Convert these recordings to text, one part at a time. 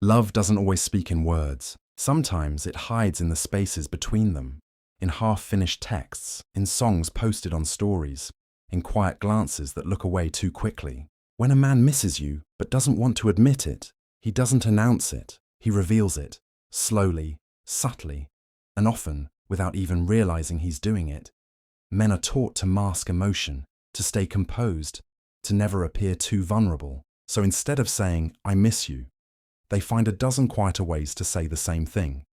Love doesn't always speak in words. Sometimes it hides in the spaces between them, in half-finished texts, in songs posted on stories, in quiet glances that look away too quickly. When a man misses you but doesn't want to admit it, he doesn't announce it, he reveals it, slowly, subtly, and often without even realizing he's doing it. Men are taught to mask emotion, to stay composed, to never appear too vulnerable. So instead of saying, "I miss you," they find a dozen quieter ways to say the same thing,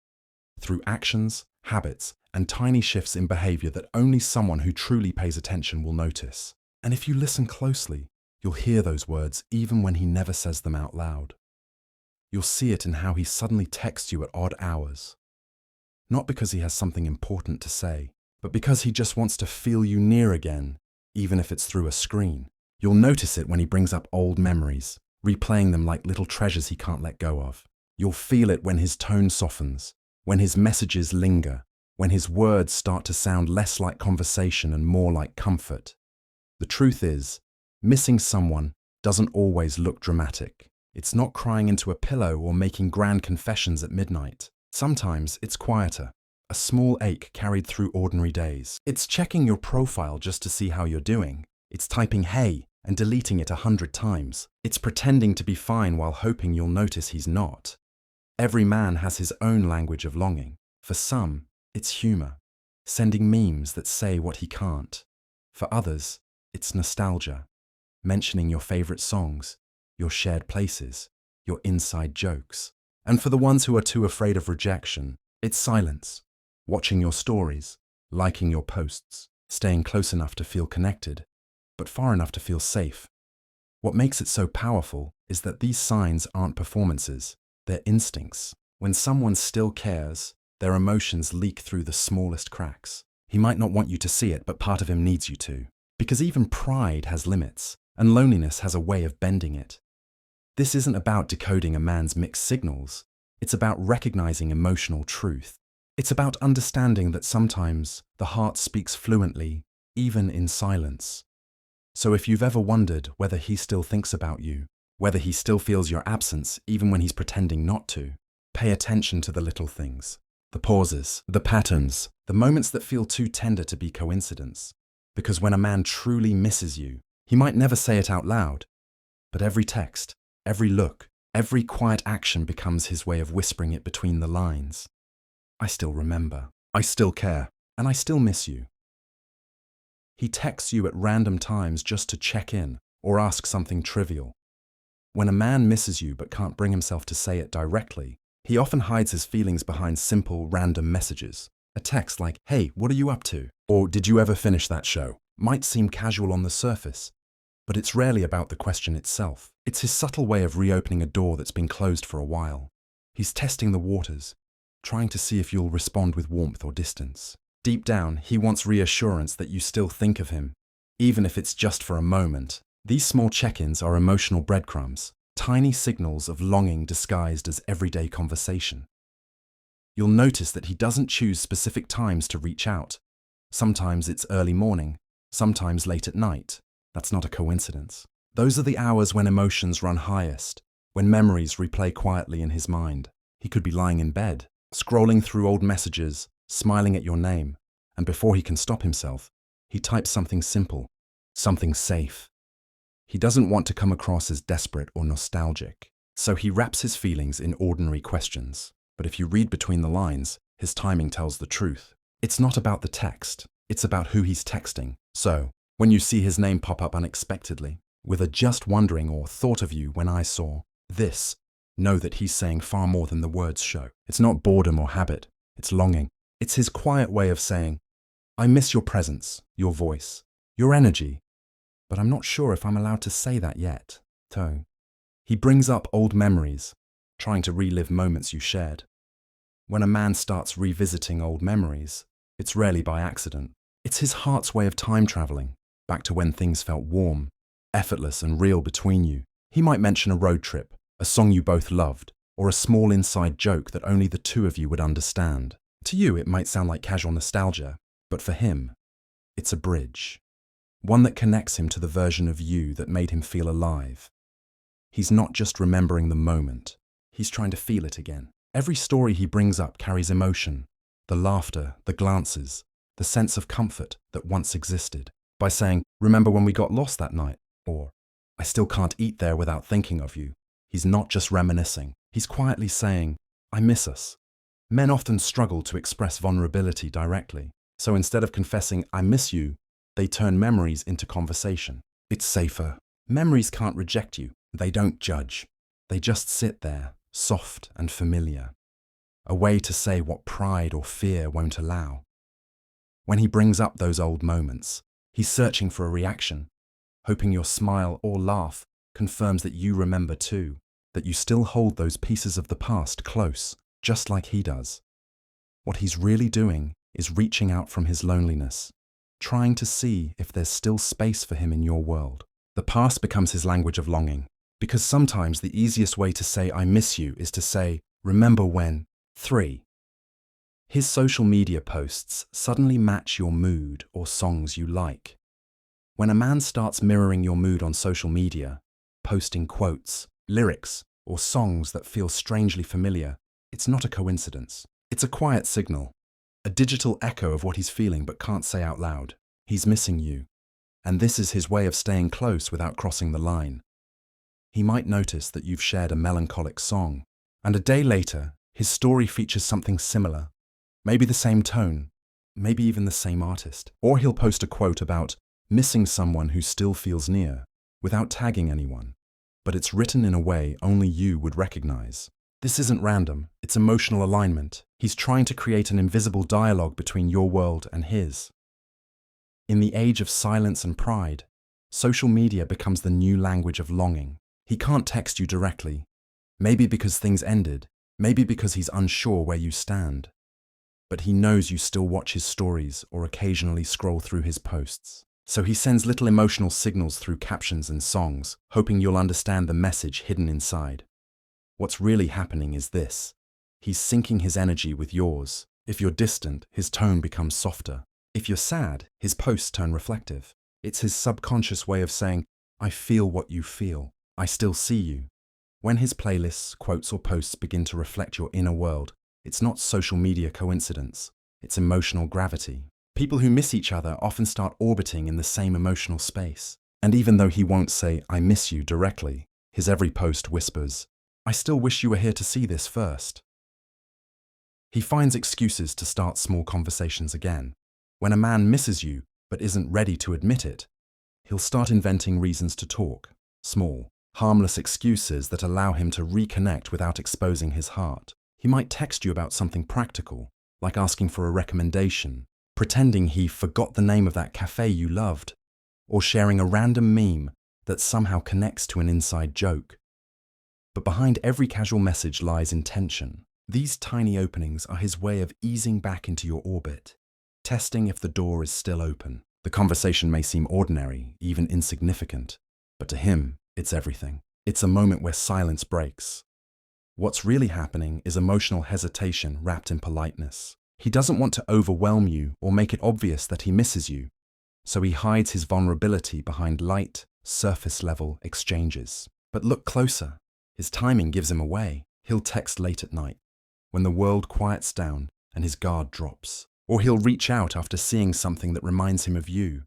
through actions, habits, and tiny shifts in behavior that only someone who truly pays attention will notice. And if you listen closely, you'll hear those words even when he never says them out loud. You'll see it in how he suddenly texts you at odd hours. Not because he has something important to say, but because he just wants to feel you near again, even if it's through a screen. You'll notice it when he brings up old memories, replaying them like little treasures he can't let go of. You'll feel it when his tone softens, when his messages linger, when his words start to sound less like conversation and more like comfort. The truth is, missing someone doesn't always look dramatic. It's not crying into a pillow or making grand confessions at midnight. Sometimes it's quieter, a small ache carried through ordinary days. It's checking your profile just to see how you're doing. It's typing "hey" and deleting it 100 times. It's pretending to be fine while hoping you'll notice he's not. Every man has his own language of longing. For some, it's humor, sending memes that say what he can't. For others, it's nostalgia, mentioning your favorite songs, your shared places, your inside jokes. And for the ones who are too afraid of rejection, it's silence, watching your stories, liking your posts, staying close enough to feel connected, but far enough to feel safe. What makes it so powerful is that these signs aren't performances, they're instincts. When someone still cares, their emotions leak through the smallest cracks. He might not want you to see it, but part of him needs you to. Because even pride has limits, and loneliness has a way of bending it. This isn't about decoding a man's mixed signals. It's about recognizing emotional truth. It's about understanding that sometimes the heart speaks fluently, even in silence. So if you've ever wondered whether he still thinks about you, whether he still feels your absence even when he's pretending not to, pay attention to the little things, the pauses, the patterns, the moments that feel too tender to be coincidence. Because when a man truly misses you, he might never say it out loud, but every text, every look, every quiet action becomes his way of whispering it between the lines. I still remember, I still care, and I still miss you. He texts you at random times just to check in or ask something trivial. When a man misses you but can't bring himself to say it directly, he often hides his feelings behind simple, random messages. A text like, "Hey, what are you up to?" or "Did you ever finish that show?" might seem casual on the surface, but it's rarely about the question itself. It's his subtle way of reopening a door that's been closed for a while. He's testing the waters, trying to see if you'll respond with warmth or distance. Deep down, he wants reassurance that you still think of him, even if it's just for a moment. These small check-ins are emotional breadcrumbs, tiny signals of longing disguised as everyday conversation. You'll notice that he doesn't choose specific times to reach out. Sometimes it's early morning, sometimes late at night. That's not a coincidence. Those are the hours when emotions run highest, when memories replay quietly in his mind. He could be lying in bed, scrolling through old messages, smiling at your name, and before he can stop himself, he types something simple, something safe. He doesn't want to come across as desperate or nostalgic, so he wraps his feelings in ordinary questions. But if you read between the lines, his timing tells the truth. It's not about the text, it's about who he's texting. So, when you see his name pop up unexpectedly, with a "just wondering" or "thought of you when I saw this," know that he's saying far more than the words show. It's not boredom or habit, it's longing. It's his quiet way of saying, "I miss your presence, your voice, your energy, but I'm not sure if I'm allowed to say that yet." So, he brings up old memories, trying to relive moments you shared. When a man starts revisiting old memories, it's rarely by accident. It's his heart's way of time traveling, back to when things felt warm, effortless and real between you. He might mention a road trip, a song you both loved, or a small inside joke that only the two of you would understand. To you, it might sound like casual nostalgia, but for him, it's a bridge. One that connects him to the version of you that made him feel alive. He's not just remembering the moment, He's trying to feel it again. Every story he brings up carries emotion, the laughter, the glances, the sense of comfort that once existed. By saying, "Remember when we got lost that night?" Or, "I still can't eat there without thinking of you," he's not just reminiscing. He's quietly saying, "I miss us." Men often struggle to express vulnerability directly. So instead of confessing, "I miss you," they turn memories into conversation. It's safer. Memories can't reject you. They don't judge. They just sit there, soft and familiar. A way to say what pride or fear won't allow. When he brings up those old moments, he's searching for a reaction, hoping your smile or laugh confirms that you remember too, that you still hold those pieces of the past close, just like he does. What he's really doing is reaching out from his loneliness, trying to see if there's still space for him in your world. The past becomes his language of longing, because sometimes the easiest way to say "I miss you" is to say, "Remember when." 3. His social media posts suddenly match your mood or songs you like. When a man starts mirroring your mood on social media, posting quotes, lyrics, or songs that feel strangely familiar, it's not a coincidence. It's a quiet signal, a digital echo of what he's feeling but can't say out loud. He's missing you, and this is his way of staying close without crossing the line. He might notice that you've shared a melancholic song, and a day later, his story features something similar, maybe the same tone, maybe even the same artist. Or he'll post a quote about missing someone who still feels near, without tagging anyone, but it's written in a way only you would recognize. This isn't random, it's emotional alignment. He's trying to create an invisible dialogue between your world and his. In the age of silence and pride, social media becomes the new language of longing. He can't text you directly, maybe because things ended, maybe because he's unsure where you stand. But he knows you still watch his stories or occasionally scroll through his posts. So he sends little emotional signals through captions and songs, hoping you'll understand the message hidden inside. What's really happening is this. He's syncing his energy with yours. If you're distant, his tone becomes softer. If you're sad, his posts turn reflective. It's his subconscious way of saying, "I feel what you feel. I still see you." When his playlists, quotes, or posts begin to reflect your inner world, it's not social media coincidence. It's emotional gravity. People who miss each other often start orbiting in the same emotional space. And even though he won't say, "I miss you" directly, his every post whispers, "I still wish you were here to see this first." He finds excuses to start small conversations again. When a man misses you but isn't ready to admit it, he'll start inventing reasons to talk. Small, harmless excuses that allow him to reconnect without exposing his heart. He might text you about something practical, like asking for a recommendation, pretending he forgot the name of that cafe you loved, or sharing a random meme that somehow connects to an inside joke. But behind every casual message lies intention. These tiny openings are his way of easing back into your orbit, testing if the door is still open. The conversation may seem ordinary, even insignificant, but to him, it's everything. It's a moment where silence breaks. What's really happening is emotional hesitation wrapped in politeness. He doesn't want to overwhelm you or make it obvious that he misses you, so he hides his vulnerability behind light, surface-level exchanges. But look closer. His timing gives him away. He'll text late at night, when the world quiets down and his guard drops. Or he'll reach out after seeing something that reminds him of you.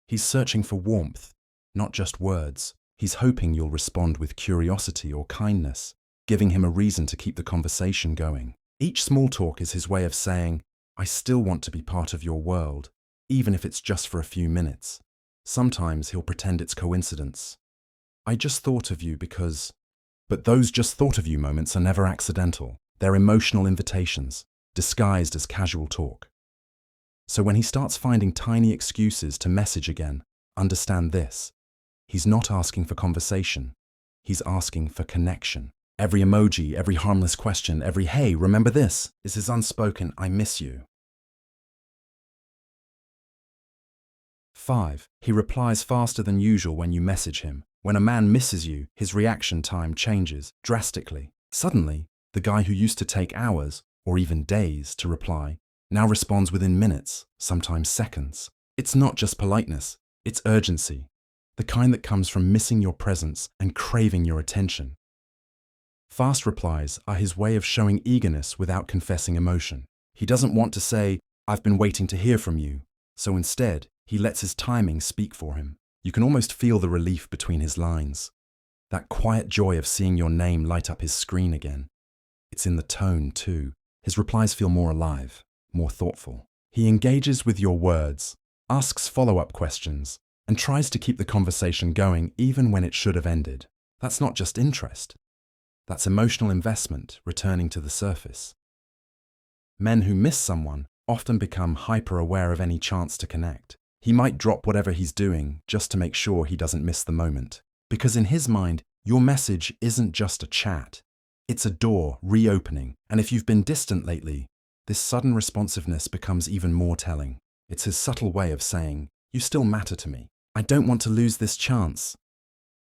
He's searching for warmth, not just words. He's hoping you'll respond with curiosity or kindness, giving him a reason to keep the conversation going. Each small talk is his way of saying, "I still want to be part of your world, even if it's just for a few minutes." Sometimes he'll pretend it's coincidence. "I just thought of you because..." But those just thought of you moments are never accidental. They're emotional invitations, disguised as casual talk. So when he starts finding tiny excuses to message again, understand this. He's not asking for conversation. He's asking for connection. Every emoji, every harmless question, every "hey, remember this" is his unspoken "I miss you." 5. He replies faster than usual when you message him. When a man misses you, his reaction time changes drastically. Suddenly, the guy who used to take hours, or even days, to reply, now responds within minutes, sometimes seconds. It's not just politeness, it's urgency. The kind that comes from missing your presence and craving your attention. Fast replies are his way of showing eagerness without confessing emotion. He doesn't want to say, "I've been waiting to hear from you," so instead, he lets his timing speak for him. You can almost feel the relief between his lines. That quiet joy of seeing your name light up his screen again. It's in the tone, too. His replies feel more alive, more thoughtful. He engages with your words, asks follow-up questions, and tries to keep the conversation going even when it should have ended. That's not just interest. That's emotional investment returning to the surface. Men who miss someone often become hyper-aware of any chance to connect. He might drop whatever he's doing just to make sure he doesn't miss the moment. Because in his mind, your message isn't just a chat. It's a door reopening, and if you've been distant lately, this sudden responsiveness becomes even more telling. It's his subtle way of saying, "You still matter to me. I don't want to lose this chance."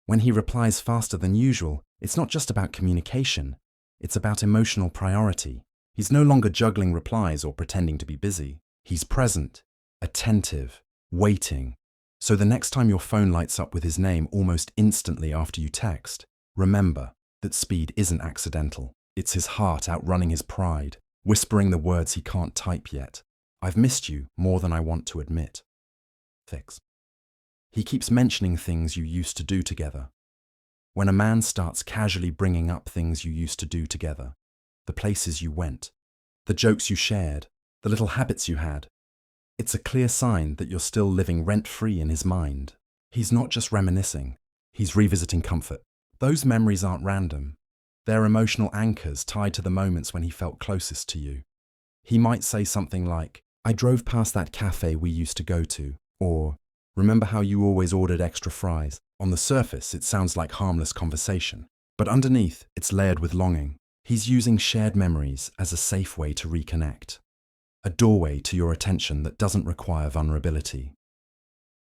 When he replies faster than usual, it's not just about communication, it's about emotional priority. He's no longer juggling replies or pretending to be busy. He's present, attentive, waiting. So the next time your phone lights up with his name almost instantly after you text, remember that speed isn't accidental. It's his heart outrunning his pride, whispering the words he can't type yet. "I've missed you more than I want to admit." Fix. He keeps mentioning things you used to do together. When a man starts casually bringing up things you used to do together, the places you went, the jokes you shared, the little habits you had, it's a clear sign that you're still living rent-free in his mind. He's not just reminiscing, he's revisiting comfort. Those memories aren't random. They're emotional anchors tied to the moments when he felt closest to you. He might say something like, "I drove past that cafe we used to go to," or, "Remember how you always ordered extra fries?" On the surface, it sounds like harmless conversation, but underneath, it's layered with longing. He's using shared memories as a safe way to reconnect, a doorway to your attention that doesn't require vulnerability.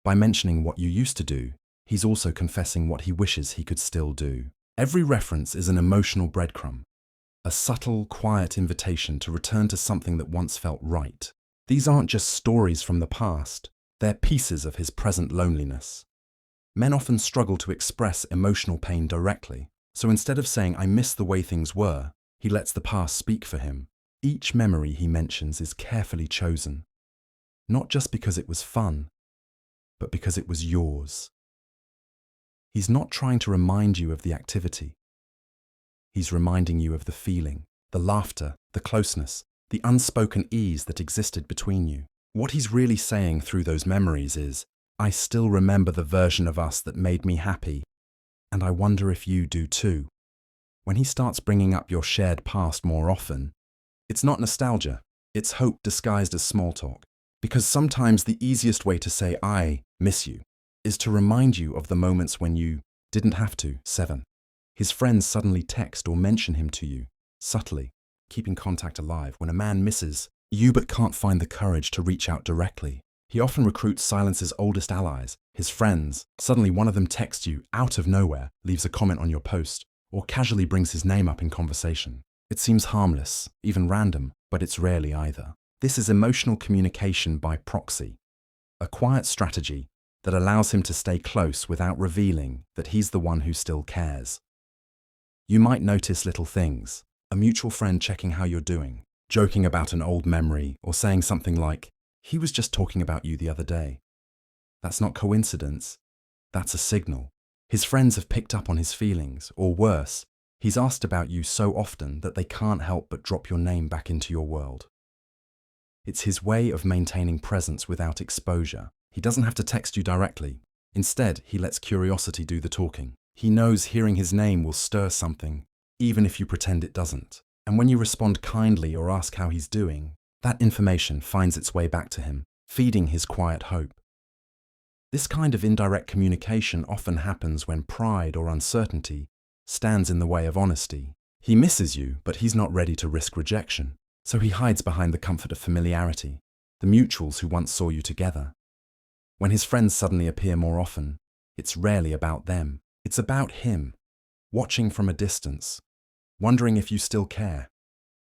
By mentioning what you used to do, he's also confessing what he wishes he could still do. Every reference is an emotional breadcrumb, a subtle, quiet invitation to return to something that once felt right. These aren't just stories from the past, they're pieces of his present loneliness. Men often struggle to express emotional pain directly, so instead of saying, "I miss the way things were," he lets the past speak for him. Each memory he mentions is carefully chosen, not just because it was fun, but because it was yours. He's not trying to remind you of the activity. He's reminding you of the feeling, the laughter, the closeness, the unspoken ease that existed between you. What he's really saying through those memories is, "I still remember the version of us that made me happy, and I wonder if you do too." When he starts bringing up your shared past more often, it's not nostalgia, it's hope disguised as small talk. Because sometimes the easiest way to say "I miss you" is to remind you of the moments when you didn't have to. 7. His friends suddenly text or mention him to you, subtly, keeping contact alive. When a man misses you but can't find the courage to reach out directly, he often recruits silence's oldest allies, his friends. Suddenly one of them texts you out of nowhere, leaves a comment on your post, or casually brings his name up in conversation. It seems harmless, even random, but it's rarely either. This is emotional communication by proxy, a quiet strategy that allows him to stay close without revealing that he's the one who still cares. You might notice little things, a mutual friend checking how you're doing, joking about an old memory, or saying something like, "He was just talking about you the other day." That's not coincidence, that's a signal. His friends have picked up on his feelings, or worse, he's asked about you so often that they can't help but drop your name back into your world. It's his way of maintaining presence without exposure. He doesn't have to text you directly. Instead, he lets curiosity do the talking. He knows hearing his name will stir something, even if you pretend it doesn't. And when you respond kindly or ask how he's doing, that information finds its way back to him, feeding his quiet hope. This kind of indirect communication often happens when pride or uncertainty stands in the way of honesty. He misses you, but he's not ready to risk rejection. So he hides behind the comfort of familiarity, the mutuals who once saw you together. When his friends suddenly appear more often, it's rarely about them. It's about him, watching from a distance, wondering if you still care,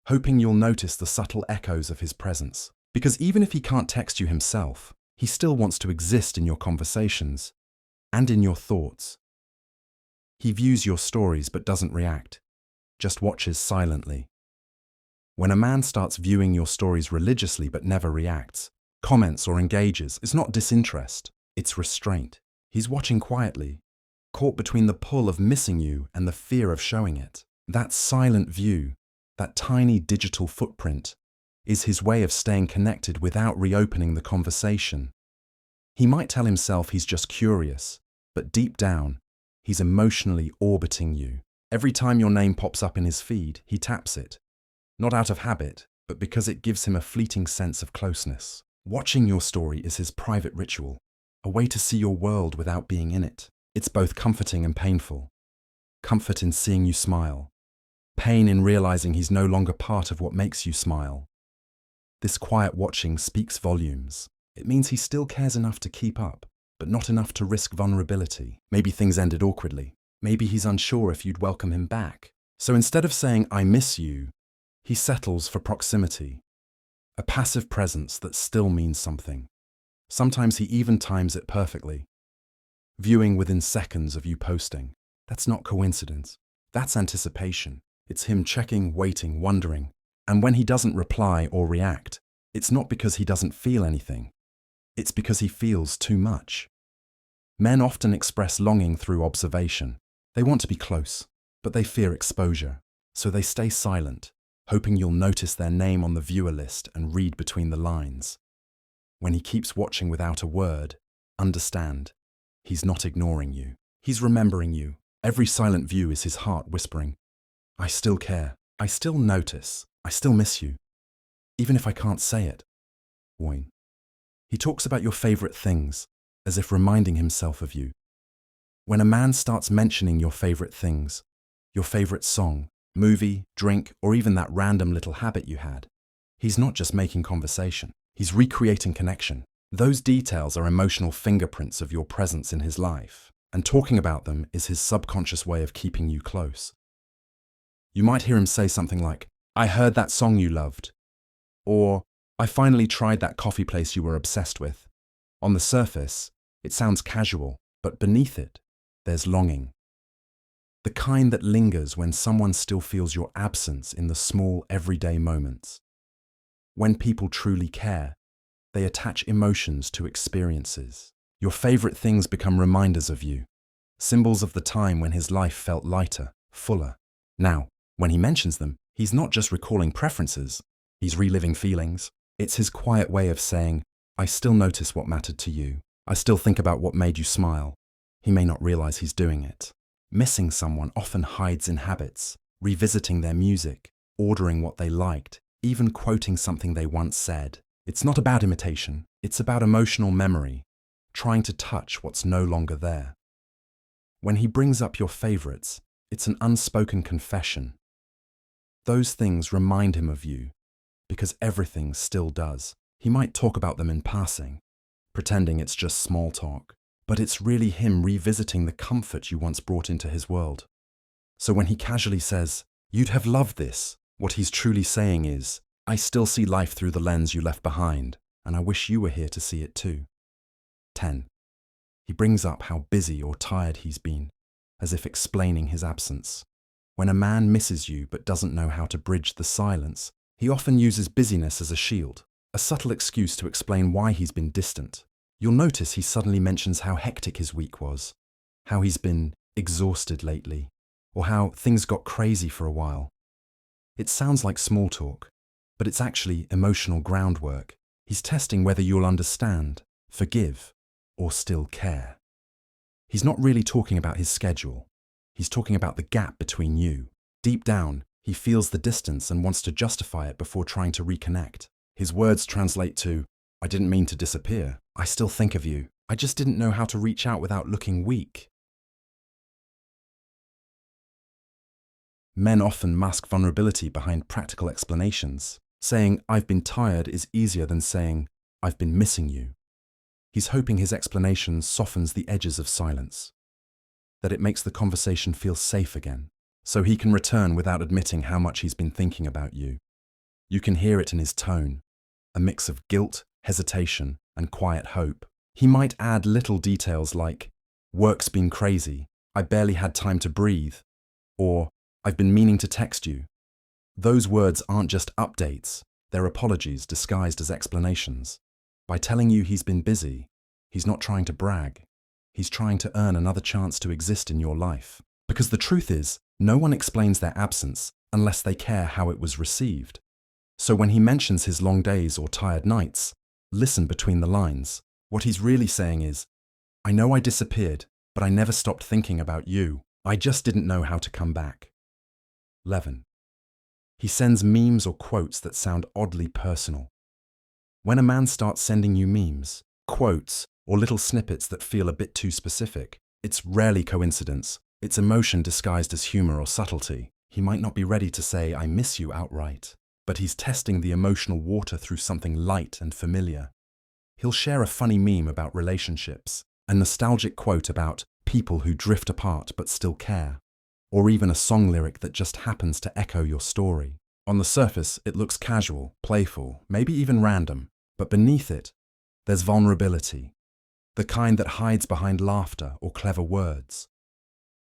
hoping you'll notice the subtle echoes of his presence. Because even if he can't text you himself, he still wants to exist in your conversations and in your thoughts. He views your stories but doesn't react, just watches silently. When a man starts viewing your stories religiously but never reacts, comments or engages, it's not disinterest, it's restraint. He's watching quietly, caught between the pull of missing you and the fear of showing it. That silent view, that tiny digital footprint, is his way of staying connected without reopening the conversation. He might tell himself he's just curious, but deep down, he's emotionally orbiting you. Every time your name pops up in his feed, he taps it. Not out of habit, but because it gives him a fleeting sense of closeness. Watching your story is his private ritual, a way to see your world without being in it. It's both comforting and painful. Comfort in seeing you smile. Pain in realizing he's no longer part of what makes you smile. This quiet watching speaks volumes. It means he still cares enough to keep up, but not enough to risk vulnerability. Maybe things ended awkwardly. Maybe he's unsure if you'd welcome him back. So instead of saying, "I miss you," he settles for proximity. A passive presence that still means something. Sometimes he even times it perfectly. Viewing within seconds of you posting. That's not coincidence. That's anticipation. It's him checking, waiting, wondering. And when he doesn't reply or react, it's not because he doesn't feel anything. It's because he feels too much. Men often express longing through observation. They want to be close, but they fear exposure. So they stay silent, hoping you'll notice their name on the viewer list and read between the lines. When he keeps watching without a word, understand, he's not ignoring you. He's remembering you. Every silent view is his heart whispering, "I still care. I still notice. I still miss you. Even if I can't say it." Wayne. He talks about your favorite things, as if reminding himself of you. When a man starts mentioning your favorite things, your favorite song, movie, drink, or even that random little habit you had, he's not just making conversation. He's recreating connection. Those details are emotional fingerprints of your presence in his life, and talking about them is his subconscious way of keeping you close. You might hear him say something like, "I heard that song you loved," or "I finally tried that coffee place you were obsessed with." On the surface, it sounds casual, but beneath it, there's longing. The kind that lingers when someone still feels your absence in the small, everyday moments. When people truly care, they attach emotions to experiences. Your favorite things become reminders of you, symbols of the time when his life felt lighter, fuller. Now, when he mentions them, he's not just recalling preferences, he's reliving feelings. It's his quiet way of saying, "I still notice what mattered to you. I still think about what made you smile." He may not realize he's doing it. Missing someone often hides in habits, revisiting their music, ordering what they liked, even quoting something they once said. It's not about imitation, it's about emotional memory, trying to touch what's no longer there. When he brings up your favorites, it's an unspoken confession. Those things remind him of you, because everything still does. He might talk about them in passing, pretending it's just small talk, but it's really him revisiting the comfort you once brought into his world. So when he casually says, "You'd have loved this," what he's truly saying is, "I still see life through the lens you left behind, and I wish you were here to see it too." 10. He brings up how busy or tired he's been, as if explaining his absence. When a man misses you but doesn't know how to bridge the silence, he often uses busyness as a shield, a subtle excuse to explain why he's been distant. You'll notice he suddenly mentions how hectic his week was, how he's been exhausted lately, or how things got crazy for a while. It sounds like small talk, but it's actually emotional groundwork. He's testing whether you'll understand, forgive, or still care. He's not really talking about his schedule. He's talking about the gap between you. Deep down, he feels the distance and wants to justify it before trying to reconnect. His words translate to, "I didn't mean to disappear. I still think of you. I just didn't know how to reach out without looking weak." Men often mask vulnerability behind practical explanations. Saying, "I've been tired" is easier than saying, "I've been missing you." He's hoping his explanation softens the edges of silence, that it makes the conversation feel safe again, so he can return without admitting how much he's been thinking about you. You can hear it in his tone, a mix of guilt, hesitation, and quiet hope. He might add little details like, "Work's been crazy, I barely had time to breathe," or I've been meaning to text you. Those words aren't just updates, they're apologies disguised as explanations. By telling you he's been busy, he's not trying to brag. He's trying to earn another chance to exist in your life. Because the truth is, no one explains their absence unless they care how it was received. So when he mentions his long days or tired nights, listen between the lines. What he's really saying is, I know I disappeared, but I never stopped thinking about you. I just didn't know how to come back. 11. He sends memes or quotes that sound oddly personal. When a man starts sending you memes, quotes, or little snippets that feel a bit too specific, it's rarely coincidence. It's emotion disguised as humor or subtlety. He might not be ready to say, I miss you outright, but he's testing the emotional water through something light and familiar. He'll share a funny meme about relationships, a nostalgic quote about people who drift apart but still care, or even a song lyric that just happens to echo your story. On the surface, it looks casual, playful, maybe even random, but beneath it, there's vulnerability, the kind that hides behind laughter or clever words.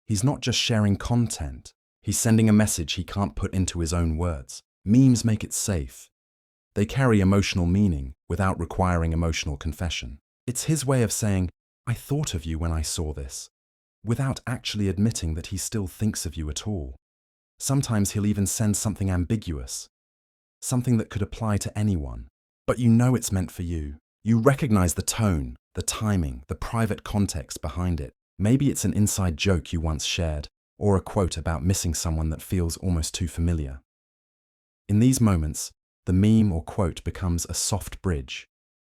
He's not just sharing content, he's sending a message he can't put into his own words. Memes make it safe. They carry emotional meaning without requiring emotional confession. It's his way of saying, I thought of you when I saw this, without actually admitting that he still thinks of you at all. Sometimes he'll even send something ambiguous, something that could apply to anyone. But you know it's meant for you. You recognize the tone, the timing, the private context behind it. Maybe it's an inside joke you once shared, or a quote about missing someone that feels almost too familiar. In these moments, the meme or quote becomes a soft bridge,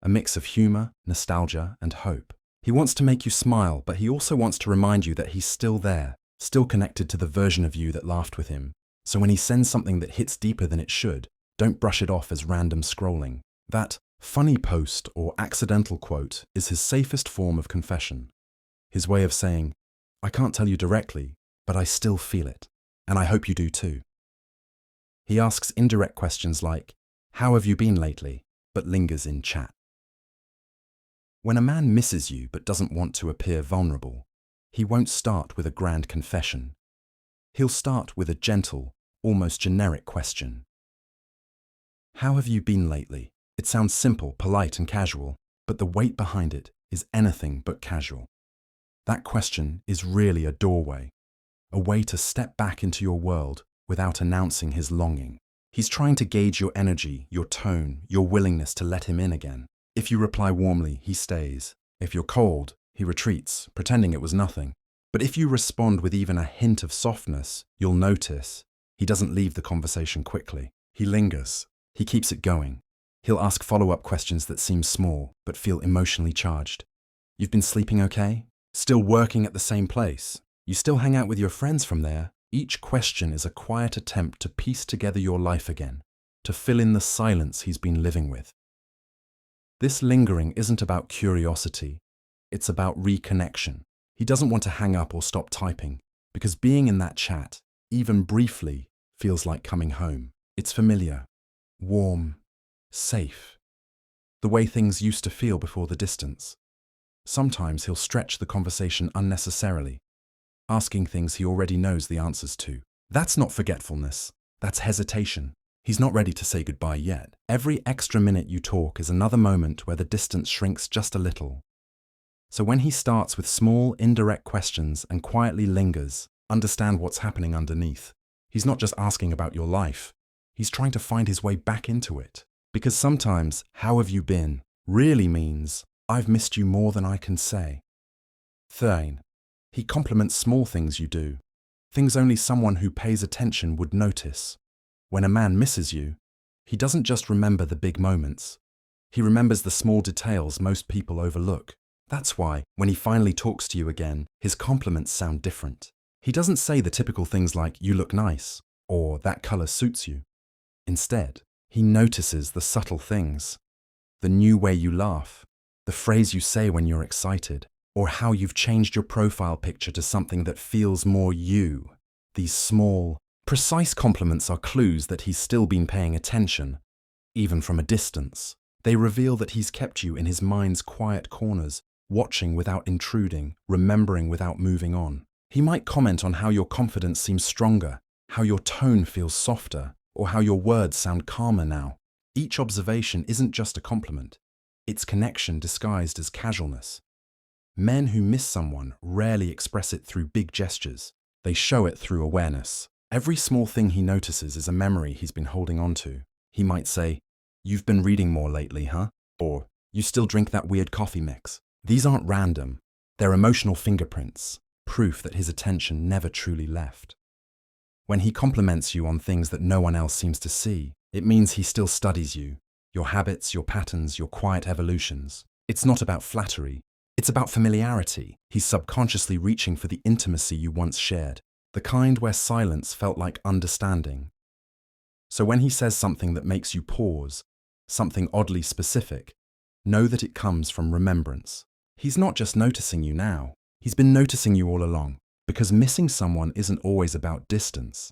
a mix of humor, nostalgia, and hope. He wants to make you smile, but he also wants to remind you that he's still there, still connected to the version of you that laughed with him. So when he sends something that hits deeper than it should, don't brush it off as random scrolling. That funny post or accidental quote is his safest form of confession. His way of saying, I can't tell you directly, but I still feel it, and I hope you do too. He asks indirect questions like, how have you been lately, but lingers in chat. When a man misses you but doesn't want to appear vulnerable, he won't start with a grand confession. He'll start with a gentle, almost generic question. How have you been lately? It sounds simple, polite, and casual, but the weight behind it is anything but casual. That question is really a doorway, a way to step back into your world without announcing his longing. He's trying to gauge your energy, your tone, your willingness to let him in again. If you reply warmly, he stays. If you're cold, he retreats, pretending it was nothing. But if you respond with even a hint of softness, you'll notice he doesn't leave the conversation quickly. He lingers. He keeps it going. He'll ask follow-up questions that seem small, but feel emotionally charged. You've been sleeping okay? Still working at the same place? You still hang out with your friends from there? Each question is a quiet attempt to piece together your life again, to fill in the silence he's been living with. This lingering isn't about curiosity, it's about reconnection. He doesn't want to hang up or stop typing, because being in that chat, even briefly, feels like coming home. It's familiar, warm, safe. The way things used to feel before the distance. Sometimes he'll stretch the conversation unnecessarily, asking things he already knows the answers to. That's not forgetfulness, that's hesitation. He's not ready to say goodbye yet. Every extra minute you talk is another moment where the distance shrinks just a little. So when he starts with small, indirect questions and quietly lingers, understand what's happening underneath. He's not just asking about your life. He's trying to find his way back into it. Because sometimes, how have you been, really means, I've missed you more than I can say. 13. He compliments small things you do, things only someone who pays attention would notice. When a man misses you, he doesn't just remember the big moments. He remembers the small details most people overlook. That's why, when he finally talks to you again, his compliments sound different. He doesn't say the typical things like, you look nice, or that color suits you. Instead, he notices the subtle things. The new way you laugh, the phrase you say when you're excited, or how you've changed your profile picture to something that feels more you. These small, precise compliments are clues that he's still been paying attention, even from a distance. They reveal that he's kept you in his mind's quiet corners, watching without intruding, remembering without moving on. He might comment on how your confidence seems stronger, how your tone feels softer, or how your words sound calmer now. Each observation isn't just a compliment. It's connection disguised as casualness. Men who miss someone rarely express it through big gestures. They show it through awareness. Every small thing he notices is a memory he's been holding on to. He might say, "You've been reading more lately, huh?" Or, "You still drink that weird coffee mix." These aren't random. They're emotional fingerprints, proof that his attention never truly left. When he compliments you on things that no one else seems to see, it means he still studies you, your habits, your patterns, your quiet evolutions. It's not about flattery. It's about familiarity. He's subconsciously reaching for the intimacy you once shared, the kind where silence felt like understanding. So when he says something that makes you pause, something oddly specific, know that it comes from remembrance. He's not just noticing you now. He's been noticing you all along, because missing someone isn't always about distance.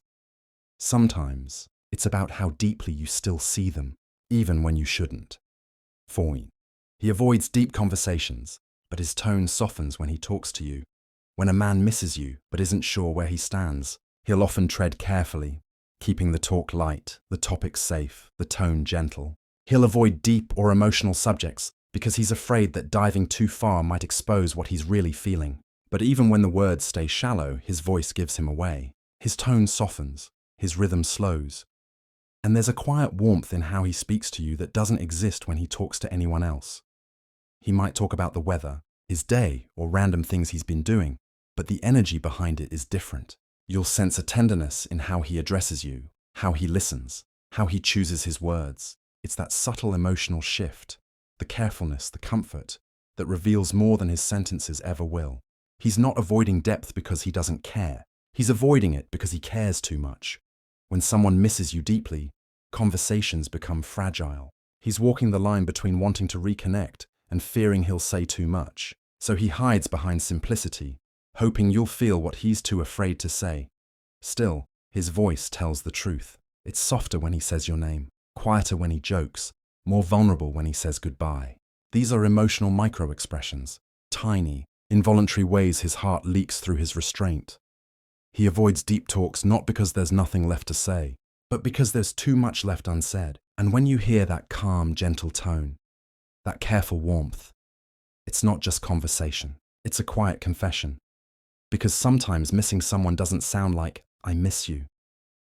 Sometimes it's about how deeply you still see them, even when you shouldn't. 4. He avoids deep conversations, but his tone softens when he talks to you. When a man misses you but isn't sure where he stands, he'll often tread carefully, keeping the talk light, the topic safe, the tone gentle. He'll avoid deep or emotional subjects because he's afraid that diving too far might expose what he's really feeling. But even when the words stay shallow, his voice gives him away. His tone softens, his rhythm slows. And there's a quiet warmth in how he speaks to you that doesn't exist when he talks to anyone else. He might talk about the weather, his day, or random things he's been doing, but the energy behind it is different. You'll sense a tenderness in how he addresses you, how he listens, how he chooses his words. It's that subtle emotional shift, the carefulness, the comfort, that reveals more than his sentences ever will. He's not avoiding depth because he doesn't care. He's avoiding it because he cares too much. When someone misses you deeply, conversations become fragile. He's walking the line between wanting to reconnect and fearing he'll say too much. So he hides behind simplicity, hoping you'll feel what he's too afraid to say. Still, his voice tells the truth. It's softer when he says your name, quieter when he jokes, more vulnerable when he says goodbye. These are emotional micro-expressions, tiny, involuntary ways his heart leaks through his restraint. He avoids deep talks not because there's nothing left to say, but because there's too much left unsaid. And when you hear that calm, gentle tone, that careful warmth, it's not just conversation, it's a quiet confession. Because sometimes missing someone doesn't sound like, "I miss you."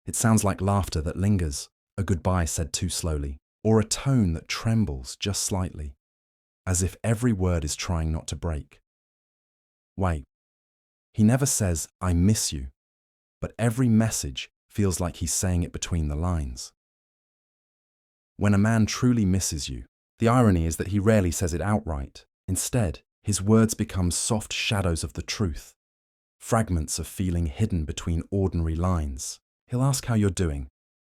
It sounds like laughter that lingers, a goodbye said too slowly, or a tone that trembles just slightly, as if every word is trying not to break. Wait, he never says, "I miss you," but every message feels like he's saying it between the lines. When a man truly misses you, the irony is that he rarely says it outright. Instead, his words become soft shadows of the truth, fragments of feeling hidden between ordinary lines. He'll ask how you're doing,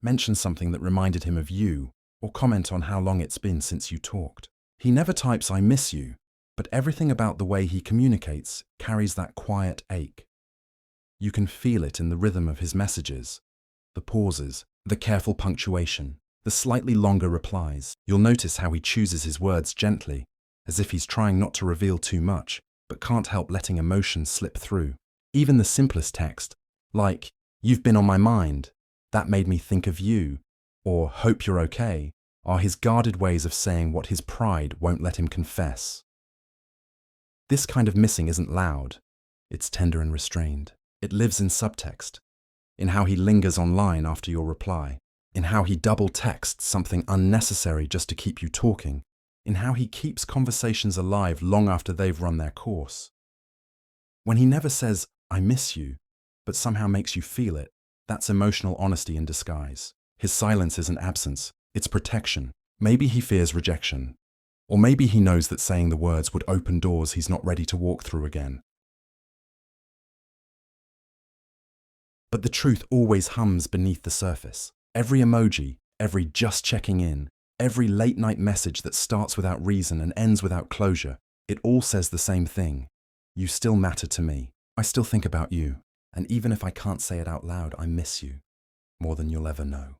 mention something that reminded him of you, or comment on how long it's been since you talked. He never types, "I miss you," but everything about the way he communicates carries that quiet ache. You can feel it in the rhythm of his messages, the pauses, the careful punctuation, the slightly longer replies. You'll notice how he chooses his words gently, as if he's trying not to reveal too much, but can't help letting emotion slip through. Even the simplest text, like, "You've been on my mind," "That made me think of you," or "Hope you're okay," are his guarded ways of saying what his pride won't let him confess. This kind of missing isn't loud. It's tender and restrained. It lives in subtext, in how he lingers online after your reply, in how he double texts something unnecessary just to keep you talking, in how he keeps conversations alive long after they've run their course. When he never says, "I miss you," but somehow makes you feel it, that's emotional honesty in disguise. His silence isn't absence, it's protection. Maybe he fears rejection, or maybe he knows that saying the words would open doors he's not ready to walk through again. But the truth always hums beneath the surface. Every emoji, every just checking in, every late-night message that starts without reason and ends without closure, it all says the same thing. You still matter to me. I still think about you. And even if I can't say it out loud, I miss you more than you'll ever know.